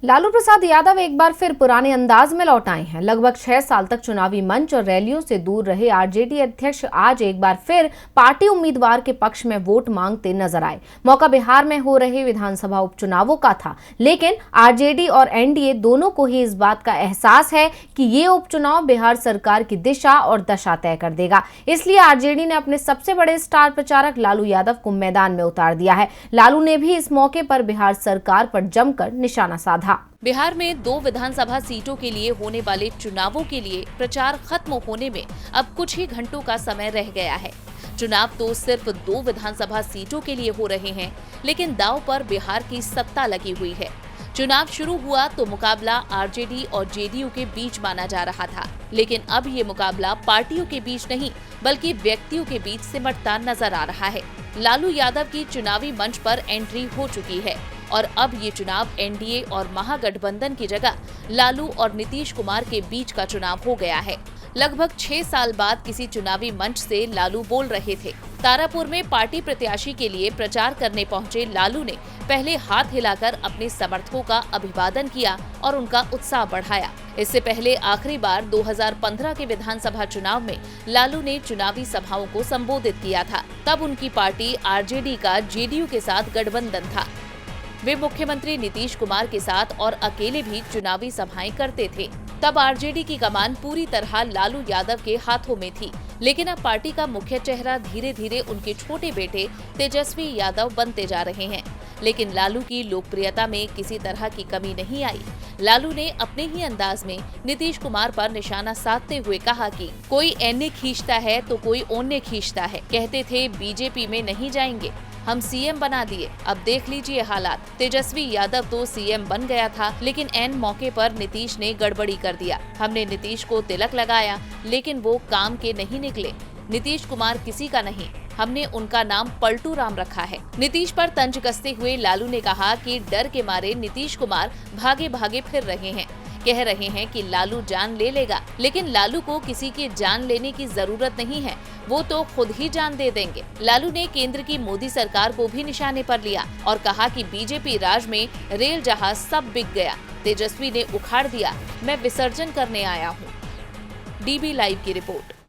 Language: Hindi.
लालू प्रसाद यादव एक बार फिर पुराने अंदाज में लौट आए हैं। लगभग 6 साल तक चुनावी मंच और रैलियों से दूर रहे आरजेडी अध्यक्ष आज एक बार फिर पार्टी उम्मीदवार के पक्ष में वोट मांगते नजर आए। मौका बिहार में हो रहे विधानसभा उपचुनावों का था, लेकिन आरजेडी और एनडीए दोनों को ही इस बात का एहसास है कि ये उपचुनाव बिहार सरकार की दिशा और दशा तय कर देगा। इसलिए आरजेडी ने अपने सबसे बड़े स्टार प्रचारक लालू यादव को मैदान में उतार दिया है। लालू ने भी इस मौके पर बिहार सरकार पर जमकर निशाना साधा। बिहार में 2 विधानसभा सीटों के लिए होने वाले चुनावों के लिए प्रचार खत्म होने में अब कुछ ही घंटों का समय रह गया है। चुनाव तो सिर्फ 2 विधानसभा सीटों के लिए हो रहे हैं, लेकिन दांव पर बिहार की सत्ता लगी हुई है। चुनाव शुरू हुआ तो मुकाबला आरजेडी और जेडीयू के बीच माना जा रहा था, लेकिन अब ये मुकाबला पार्टियों के बीच नहीं बल्कि व्यक्तियों के बीच सिमटता नजर आ रहा है। लालू यादव की चुनावी मंच पर एंट्री हो चुकी है और अब ये चुनाव एनडीए और महागठबंधन की जगह लालू और नीतीश कुमार के बीच का चुनाव हो गया है। लगभग 6 साल बाद किसी चुनावी मंच से लालू बोल रहे थे। तारापुर में पार्टी प्रत्याशी के लिए प्रचार करने पहुंचे लालू ने पहले हाथ हिलाकर अपने समर्थकों का अभिवादन किया और उनका उत्साह बढ़ाया। इससे पहले आखिरी बार 2015 के विधानसभा चुनाव में लालू ने चुनावी सभाओं को संबोधित किया था। तब उनकी पार्टी आरजेडी का जेडीयू के साथ गठबंधन था। वे मुख्यमंत्री नीतीश कुमार के साथ और अकेले भी चुनावी सभाएं करते थे। तब आरजेडी की कमान पूरी तरह लालू यादव के हाथों में थी, लेकिन अब पार्टी का मुख्य चेहरा धीरे धीरे उनके छोटे बेटे तेजस्वी यादव बनते जा रहे हैं। लेकिन लालू की लोकप्रियता में किसी तरह की कमी नहीं आई। लालू ने अपने ही अंदाज में नीतीश कुमार पर निशाना साधते हुए कहा कि कोई एने खींचता है तो कोई ओने खींचता है। कहते थे बीजेपी में नहीं जाएंगे, हम सीएम बना दिए, अब देख लीजिए हालात। तेजस्वी यादव तो सीएम बन गया था, लेकिन एन मौके पर नीतीश ने गड़बड़ी कर दिया। हमने नीतीश को तिलक लगाया, लेकिन वो काम के नहीं निकले। नीतीश कुमार किसी का नहीं, हमने उनका नाम पलटू राम रखा है। नीतीश पर तंज कसते हुए लालू ने कहा कि डर के मारे नीतीश कुमार भागे भागे फिर रहे हैं। कह रहे हैं कि लालू जान ले लेगा, लेकिन लालू को किसी की जान लेने की जरूरत नहीं है, वो तो खुद ही जान दे देंगे। लालू ने केंद्र की मोदी सरकार को भी निशाने पर लिया और कहा कि बीजेपी राज में रेल जहाज सब बिक गया, तेजस्वी ने उखाड़ दिया, मैं विसर्जन करने आया हूँ। डीबी लाइव की रिपोर्ट।